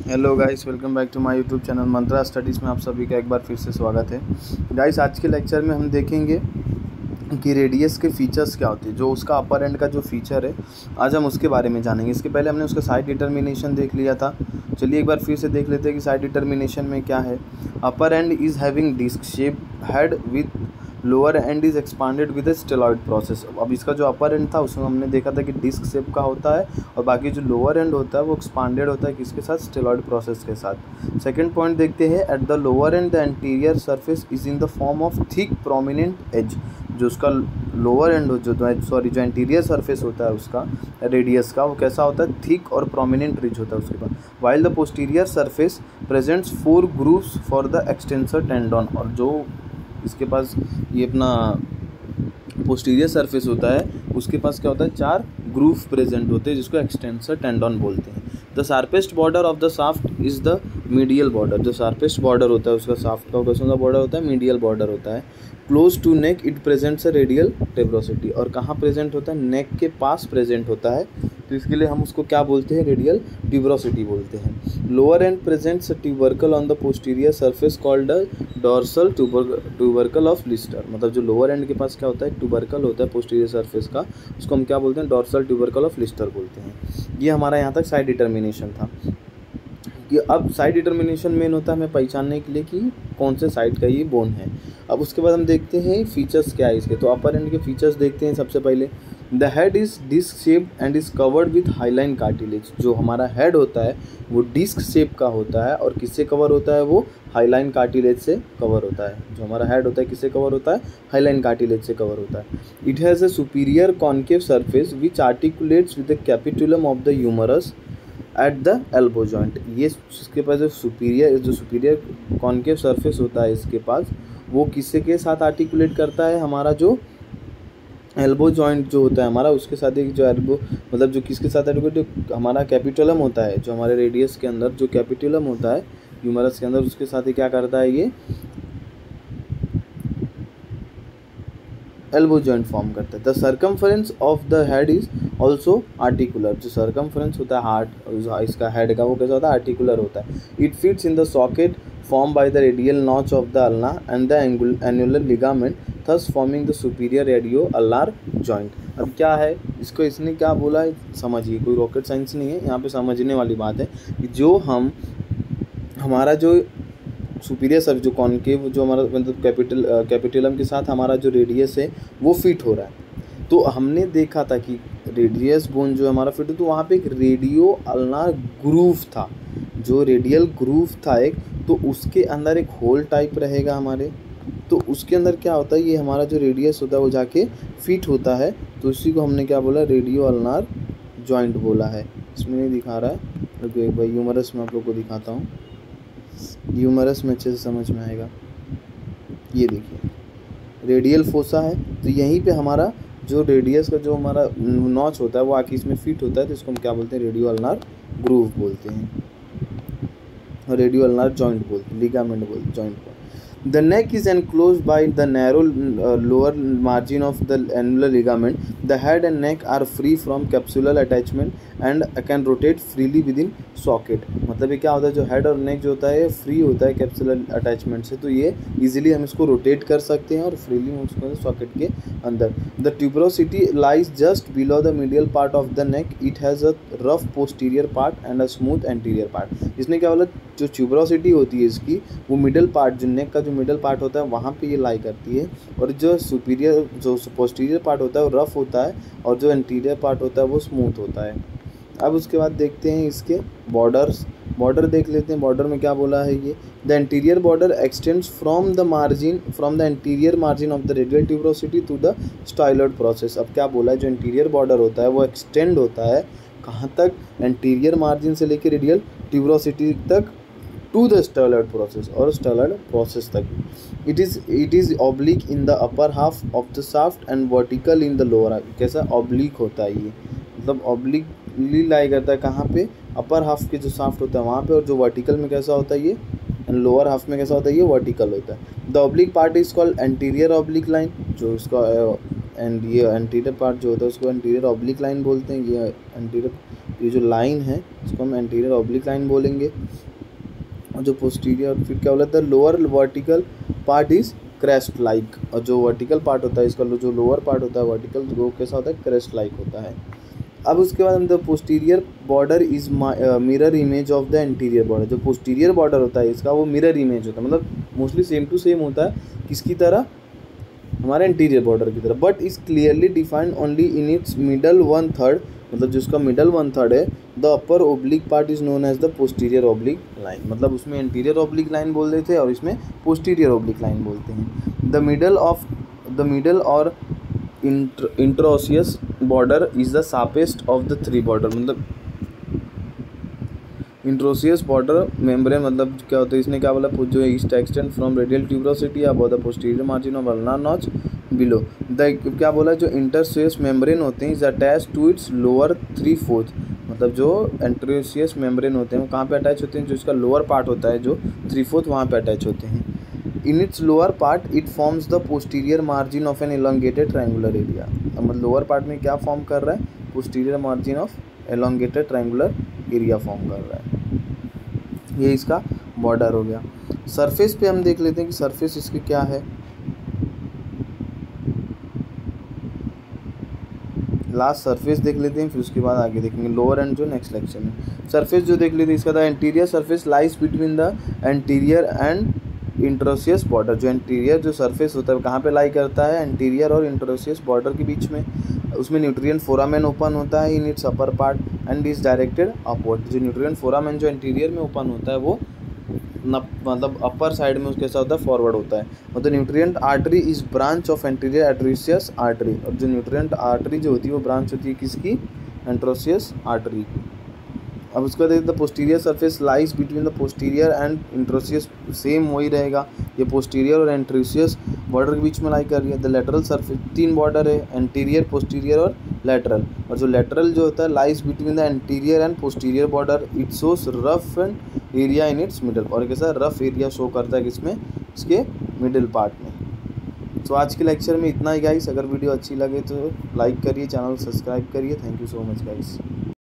Hello guys, welcome back to my YouTube channel Mantra studies में आप सभी का एक बार फिर से स्वागत है। गाइस, आज के लेक्चर में हम देखेंगे कि रेडियस के फीचर्स क्या होते हैं, जो उसका अपर एंड का जो फीचर है आज हम उसके बारे में जानेंगे। इसके पहले हमने उसका साइड डिटर्मिनेशन देख लिया था। चलिए एक बार फिर से देख लेते हैं कि साइड डिटर्मिनेशन में क्या है। Upper end is having disc shape head with lower end is expanded with a styloid process. अब इसका जो अपर एंड था उसमें हमने देखा था कि डिस्क शेप का होता है और बाकी जो लोअर एंड होता है वो एक्सपांडेड होता है किसके साथ, स्टेलॉइड प्रोसेस के साथ। सेकंड पॉइंट देखते हैं, at the lower end the anterior surface is in the form of thick prominent edge. जो उसका लोअर एंड जो एंटीरियर सरफेस होता है उसका रेडियस का, वो कैसा होता है, थिक और प्रोमिनेंट रिज होता है उसके पास। While the posterior surface presents 4 grooves for the extensor tendon. और जो इसके पास ये अपना पोस्टीरियर सरफेस होता है उसके पास क्या होता है, 4 ग्रूव प्रेजेंट होते हैं जिसको एक्सटेंसर टेंडन बोलते हैं। The sharpest border of the shaft is the medial border. जो शार्पेस्ट बॉर्डर होता है उसका शाफ्ट का कैसा सा बॉर्डर होता है, मीडियल बॉर्डर होता है। Close to neck it presents a radial tuberosity. और कहाँ प्रेजेंट होता है, नेक के पास प्रेजेंट होता है, तो इसके लिए हम उसको क्या बोलते हैं, रेडियल टिब्रोसिटी बोलते हैं। Lower end presents a tubercle on the posterior surface called a dorsal tubercle of Lister. मतलब जो लोअर एंड के पास क्या होता है, ट्यूबरकल होता है पोस्टीरियर सरफेस का, उसको हम क्या बोलते हैं, डॉर्सल ट्यूबरकल ऑफ लिस्टर बोलते हैं। ये हमारा यहाँ तक साइड डिटर्मिनेशन था। कि अब साइड डिटर्मिनेशन मेन होता है हमें पहचानने के लिए कि कौन से साइड का ये बोन है। अब उसके बाद हम देखते हैं फीचर्स क्या है इसके। तो अपर एंड के फीचर्स देखते हैं सबसे पहले। The head is disc shaped and is covered with hyaline cartilage. जो हमारा हेड होता है वो डिस्क शेप का होता है और किससे कवर होता है, वो हाईलाइन कार्टिलेज से कवर होता है। जो हमारा हेड होता है किससे कवर होता है, हाईलाइन कार्टिलेज से कवर होता है। It has a superior concave surface which articulates with the capitulum of the humerus at the elbow joint. ये इसके पास जो सुपीरियर कॉन्केव सरफेस होता है इसके पास, वो किससे के साथ आर्टिकुलेट करता है, हमारा जो एल्बो जॉइंट जो होता है हमारा उसके साथ। एक जो एल्बो मतलब जो किसके साथ आर्टिकुलेट, जो हमारा कैपिटुलम होता है, जो हमारे रेडियस के अंदर जो कैपिटुलम होता है ह्यूमरस के अंदर, उसके साथ ही क्या करता है, ये एल्बो जॉइंट फॉर्म करता है। The circumference of the head is also articular. जो सर्कमफरेंस होता है हार्ट इसका हेड का, वो कैसा होता है, आर्टिकुलर होता है। It fits in the socket form by the radial notch of the ulna and the annular ligament, thus forming the superior radio ulnar joint. अब क्या है इसको, इसने क्या बोला है समझिए, कोई रॉकेट साइंस नहीं है यहाँ पे, समझने वाली बात है कि जो हम हमारा जो सुपीरियर सब जो कॉन्केव जो हमारा मतलब कैपिटलम के साथ हमारा जो रेडियस है वो फिट हो रहा है। तो हमने देखा था कि रेडियस बोन जो हमारा फिट हो, तो वहाँ पे एक रेडियो अल्नार ग्रूव था, जो रेडियल ग्रूव था एक, तो उसके अंदर एक होल टाइप रहेगा हमारे। तो उसके अंदर क्या होता है, ये हमारा जो रेडियस होता है वो जाके फिट होता है, तो इसी को हमने क्या बोला, रेडियो अल्नार जॉइंट बोला है। इसमें नहीं दिखा रहा है, रुकिए एक बार ह्यूमरस में आप लोग को दिखाता हूँ, ह्यूमरस में अच्छे से समझ में आएगा। ये देखिए रेडियल फोसा है, तो यहीं पे हमारा जो रेडियस का जो हमारा नॉच होता है वो आके इसमें फिट होता है, तो इसको हम क्या बोलते हैं, रेडियो अल्नार ग्रूव बोलते हैं, और रेडियो अल्नार जॉइंट बोलते हैं, लिगामेंट बोलते हैं जॉइंट को। The neck is enclosed by the narrow lower margin of the annular ligament. The head and neck are free from capsular attachment and can rotate freely within socket. मतलब ये क्या होता है, जो हेड और नेक जो होता है फ्री होता है कैप्सुलर अटैचमेंट से, तो ये इजीली हम इसको रोटेट कर सकते हैं और फ्रीली हम उसको सॉकेट के अंदर। The tuberosity lies just below the medial part of the neck. It has a rough posterior part and a smooth anterior part. इसने क्या बोला, जो ट्यूबरोसिटी होती है इसकी, वो मिडिल पार्ट, जो नेक का जो मिडिल पार्ट होता है वहाँ पे ये लाई करती है, और जो सुपीरियर जो पोस्टीरियर पार्ट होता है वो रफ होता है, और जो एंटीरियर पार्ट होता है वो स्मूथ होता है। अब उसके बाद देखते हैं इसके बॉर्डर्स। बॉर्डर देख लेते हैं, बॉर्डर में क्या बोला है ये, the interior border extends from the interior margin of the radial tuberosity to the styloid process. अब क्या बोला है, जो इंटीरियर बॉर्डर होता है वो एक्सटेंड होता है कहाँ तक, एंटीरियर मार्जिन से लेकर रेडियल ट्यूबरोसिटी तक, टू द स्टाइलॉइड प्रोसेस, और स्टाइलॉइड प्रोसेस तक। It is oblique in the upper half of the shaft and vertical in the lower half. कैसा ऑब्लिक होता है ये, मतलब ऑब्लिकली लाई करता है कहाँ पे, अपर हाफ के जो शाफ्ट होता है वहाँ पे, और जो वर्टिकल में कैसा होता है ये, एंड लोअर हाफ में कैसा होता है, ये वर्टिकल होता है। The oblique part is called anterior oblique line. जो इसका एंड ये एंटीरियर पार्ट जो होता है उसको एंटीरियर ऑब्लिक लाइन बोलते हैं। ये एंटीरियर ये जो लाइन है इसको हम एंटीरियर ऑब्लिक लाइन बोलेंगे। और जो पोस्टीरियर फिर क्या बोला था, lower vertical part is crest like, और जो वर्टिकल पार्ट होता है इसका जो लोअर पार्ट होता है वर्टिकल वो कैसा होता है, क्रेस्ट लाइक होता है। अब उसके बाद हम the posterior border is mirror image of the anterior border. जो पोस्टीरियर बॉर्डर होता है इसका वो मिरर इमेज होता है, मतलब मोस्टली सेम टू सेम होता है किसकी तरह, हमारे एंटीरियर बॉर्डर की तरफ, but is clearly defined only in its middle 1/3, मतलब जिसका मिडल 1/3 है। The upper oblique part is known as the posterior oblique line, मतलब उसमें एंटीरियर ओब्लिक लाइन बोल देते हैं और इसमें पोस्टीरियर ओब्लिक लाइन बोलते हैं। द मिडल और interosseous border is the sharpest of the 3 border, मतलब इंट्रोसियस बॉर्डर मेम्ब्रेन, मतलब क्या होता है इसने क्या बोला, जो east extend from radial tuberosity above the posterior margin of ulnar notch below the, क्या बोला, जो इंटरसियस मेम्ब्रेन होते हैं is attach to its lower 3/4, मतलब जो इंटरसियस मेम्ब्रेन होते हैं वो कहाँ पे अटैच होते हैं, जो इसका लोअर पार्ट होता है जो 3/4 वहाँ पे अटैच होते हैं। In its lower part it forms the posterior margin of an elongated triangular area, मतलब लोअर पार्ट में क्या फॉर्म कर रहा है, posterior margin of elongated triangular area form कर रहा है। ये इसका बॉर्डर हो गया। सरफेस पे हम देख लेते हैं कि सरफेस इसके क्या है। लास्ट सरफेस देख लेते हैं, फिर उसके बाद आगे देखेंगे लोअर एंड जो नेक्स्ट लेक्चर में। सरफेस जो देख लेते हैं इसका था, anterior surface lies between the anterior and interosseous border. जो एंटीरियर जो सरफेस होता है कहाँ पे लाई करता है, एंटीरियर और इंट्रोसियस बॉर्डर के बीच में। उसमें न्यूट्रिएंट फोरामेन ओपन होता है in its upper part and is directed upward. जो न्यूट्रिएंट फोरामेन जो एंटीरियर में ओपन होता है वो मतलब अपर साइड में उसके साथ फॉरवर्ड होता है। और the nutrient artery is branch of anterior atrocious artery, और जो न्यूट्रिएंट आर्टरी जो होती है वो ब्रांच होती है किसकी, एंट्रोसियस आर्टरी। अब उसके बाद the posterior surface lies between the posterior and interosseous, same वही रहेगा, ये पोस्टीरियर और इंट्रोसियस बॉर्डर के बीच में लाई कर रही है। द लेटरल सरफेस 3 बॉर्डर है, एंटीरियर, पोस्टीरियर और लेटरल, और जो लेटरल जो होता है lies between the anterior and posterior border. It shows rough and area in its middle, और कैसा रफ एरिया शो करता है किसमें, इसके मिडिल पार्ट में। तो आज के लेक्चर में इतना ही गाइस। अगर वीडियो अच्छी लगे तो लाइक करिए, चैनल सब्सक्राइब करिए। Thank you so much guys.